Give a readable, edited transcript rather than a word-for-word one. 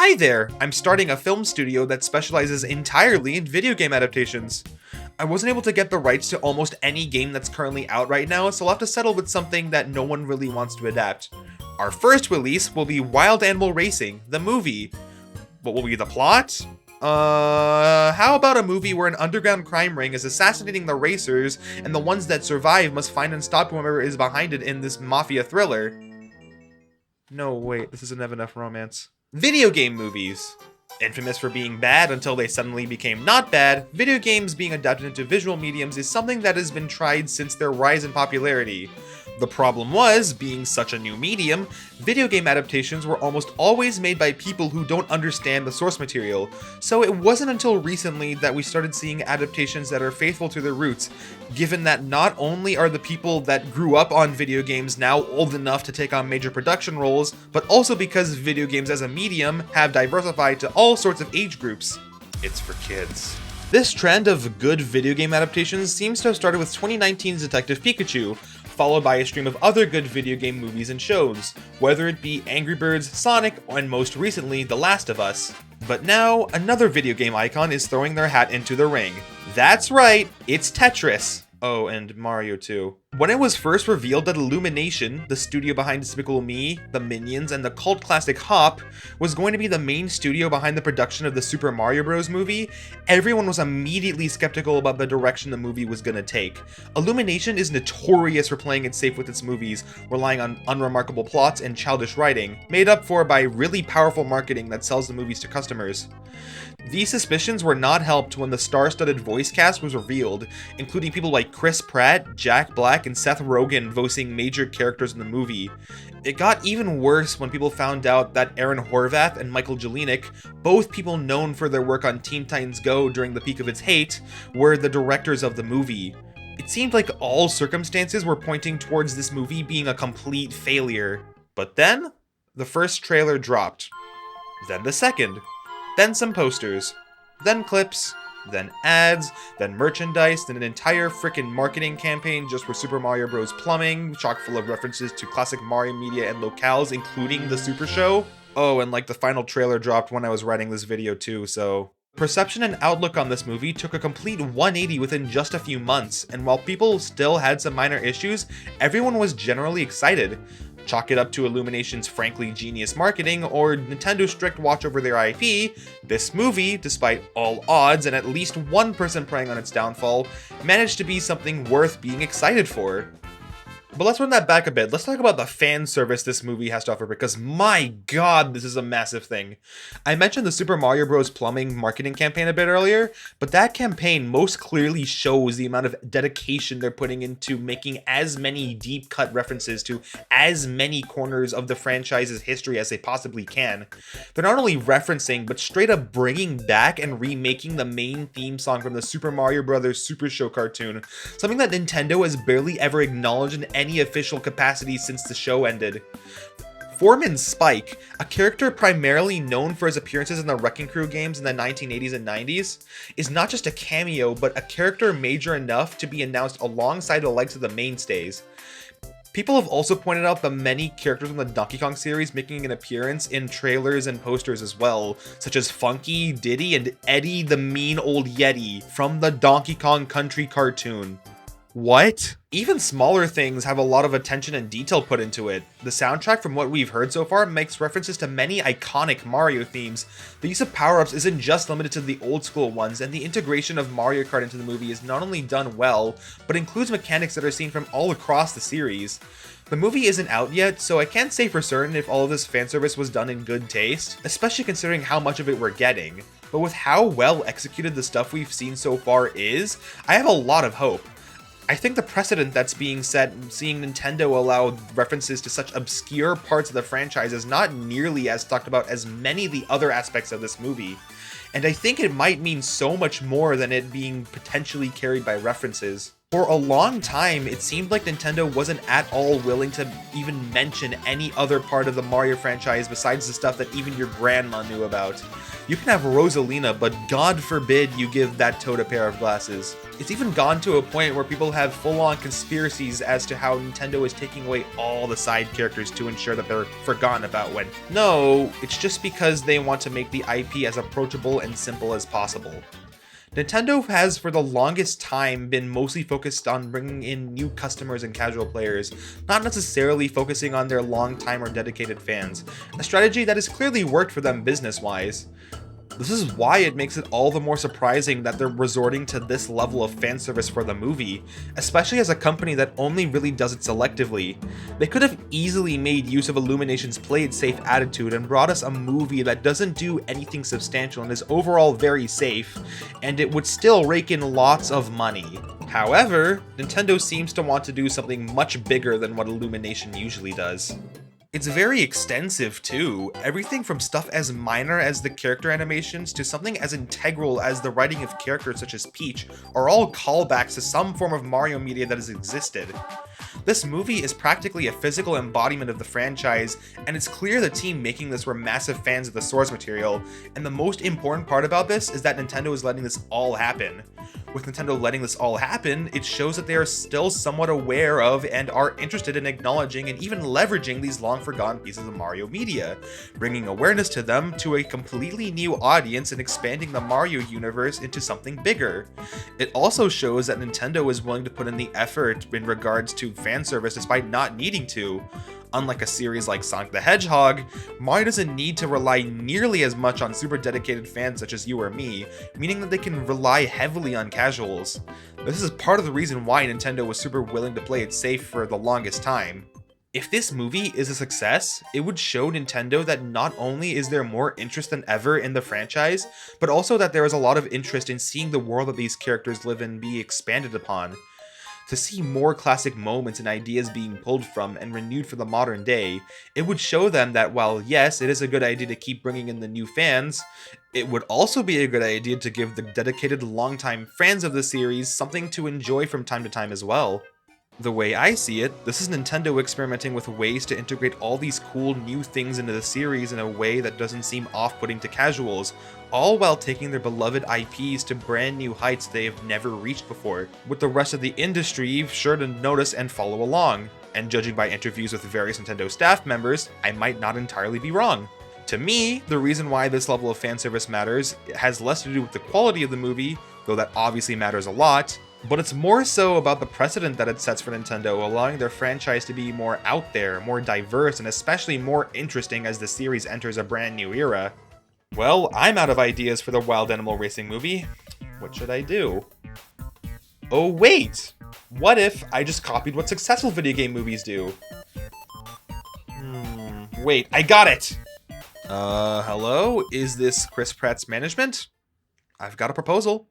Hi there, I'm starting a film studio that specializes entirely in video game adaptations. I wasn't able to get the rights to almost any game that's currently out right now, so I'll have to settle with something that no one really wants to adapt. Our first release will be Wild Animal Racing, the movie. What will be the plot? How about a movie where an underground crime ring is assassinating the racers, and the ones that survive must find and stop whoever is behind it in this mafia thriller? No, wait, this isn't enough romance. Video game movies. Infamous for being bad until they suddenly became not bad, video games being adapted into visual mediums is something that has been tried since their rise in popularity. The problem was, being such a new medium, video game adaptations were almost always made by people who don't understand the source material, so it wasn't until recently that we started seeing adaptations that are faithful to their roots, given that not only are the people that grew up on video games now old enough to take on major production roles, but also because video games as a medium have diversified to all sorts of age groups. It's for kids. This trend of good video game adaptations seems to have started with 2019's Detective Pikachu, followed by a stream of other good video game movies and shows, whether it be Angry Birds, Sonic, and most recently, The Last of Us. But now, another video game icon is throwing their hat into the ring. That's right, it's Tetris. Oh, and Mario too. When it was first revealed that Illumination, the studio behind Despicable Me, The Minions, and the cult classic Hop, was going to be the main studio behind the production of the Super Mario Bros. Movie, everyone was immediately skeptical about the direction the movie was going to take. Illumination is notorious for playing it safe with its movies, relying on unremarkable plots and childish writing, made up for by really powerful marketing that sells the movies to customers. These suspicions were not helped when the star-studded voice cast was revealed, including people like Chris Pratt, Jack Black, and Seth Rogen voicing major characters in the movie. It got even worse when people found out that Aaron Horvath and Michael Jelenic, both people known for their work on Teen Titans Go during the peak of its hate, were the directors of the movie. It seemed like all circumstances were pointing towards this movie being a complete failure. But then, the first trailer dropped. Then the second. Then some posters, then clips, then ads, then merchandise, then an entire frickin' marketing campaign just for Super Mario Bros. Plumbing, chock full of references to classic Mario media and locales, including the Super Show. Oh, and like the final trailer dropped when I was writing this video too, so... Perception and outlook on this movie took a complete 180 within just a few months, and while people still had some minor issues, everyone was generally excited. Chalk it up to Illumination's frankly genius marketing or Nintendo's strict watch over their IP, this movie, despite all odds and at least one person preying on its downfall, managed to be something worth being excited for. But let's run that back a bit. Let's talk about the fan service this movie has to offer, because my god, this is a massive thing. I mentioned the Super Mario Bros. Plumbing marketing campaign a bit earlier, but that campaign most clearly shows the amount of dedication they're putting into making as many deep-cut references to as many corners of the franchise's history as they possibly can. They're not only referencing, but straight up bringing back and remaking the main theme song from the Super Mario Bros. Super Show cartoon, something that Nintendo has barely ever acknowledged in any official capacity since the show ended. Foreman Spike, a character primarily known for his appearances in the Wrecking Crew games in the 1980s and 90s, is not just a cameo, but a character major enough to be announced alongside the likes of the mainstays. People have also pointed out the many characters from the Donkey Kong series making an appearance in trailers and posters as well, such as Funky, Diddy, and Eddie the Mean Old Yeti from the Donkey Kong Country cartoon. What? Even smaller things have a lot of attention and detail put into it. The soundtrack, from what we've heard so far, makes references to many iconic Mario themes. The use of power-ups isn't just limited to the old school ones, and the integration of Mario Kart into the movie is not only done well, but includes mechanics that are seen from all across the series. The movie isn't out yet, so I can't say for certain if all of this fanservice was done in good taste, especially considering how much of it we're getting. But with how well executed the stuff we've seen so far is, I have a lot of hope. I think the precedent that's being set, seeing Nintendo allow references to such obscure parts of the franchise, is not nearly as talked about as many of the other aspects of this movie. And I think it might mean so much more than it being potentially carried by references. For a long time, it seemed like Nintendo wasn't at all willing to even mention any other part of the Mario franchise besides the stuff that even your grandma knew about. You can have Rosalina, but God forbid you give that Toad a pair of glasses. It's even gone to a point where people have full-on conspiracies as to how Nintendo is taking away all the side characters to ensure that they're forgotten about when no, it's just because they want to make the IP as approachable and simple as possible. Nintendo has for the longest time been mostly focused on bringing in new customers and casual players, not necessarily focusing on their long-time or dedicated fans, a strategy that has clearly worked for them business-wise. This is why it makes it all the more surprising that they're resorting to this level of fan service for the movie, especially as a company that only really does it selectively. They could have easily made use of Illumination's play it safe attitude and brought us a movie that doesn't do anything substantial and is overall very safe, and it would still rake in lots of money. However, Nintendo seems to want to do something much bigger than what Illumination usually does. It's very extensive too, everything from stuff as minor as the character animations to something as integral as the writing of characters such as Peach are all callbacks to some form of Mario media that has existed. This movie is practically a physical embodiment of the franchise, and it's clear the team making this were massive fans of the source material, and the most important part about this is that Nintendo is letting this all happen. With Nintendo letting this all happen, it shows that they are still somewhat aware of and are interested in acknowledging and even leveraging these long-forgotten pieces of Mario media, bringing awareness to them to a completely new audience and expanding the Mario universe into something bigger. It also shows that Nintendo is willing to put in the effort in regards to fan service despite not needing to. Unlike a series like Sonic the Hedgehog, Mario doesn't need to rely nearly as much on super dedicated fans such as you or me, meaning that they can rely heavily on casuals. This is part of the reason why Nintendo was super willing to play it safe for the longest time. If this movie is a success, it would show Nintendo that not only is there more interest than ever in the franchise, but also that there is a lot of interest in seeing the world that these characters live in be expanded upon. To see more classic moments and ideas being pulled from and renewed for the modern day, it would show them that while yes, it is a good idea to keep bringing in the new fans, it would also be a good idea to give the dedicated longtime fans of the series something to enjoy from time to time as well. The way I see it, this is Nintendo experimenting with ways to integrate all these cool new things into the series in a way that doesn't seem off-putting to casuals, all while taking their beloved IPs to brand new heights they have never reached before, with the rest of the industry sure to notice and follow along. And judging by interviews with various Nintendo staff members, I might not entirely be wrong. To me, the reason why this level of fan service matters has less to do with the quality of the movie, though that obviously matters a lot, but it's more so about the precedent that it sets for Nintendo, allowing their franchise to be more out there, more diverse, and especially more interesting as the series enters a brand new era. Well, I'm out of ideas for the Wild Animal Racing movie. What should I do? Oh wait! What if I just copied what successful video game movies do? Wait, I got it! Hello? Is this Chris Pratt's management? I've got a proposal.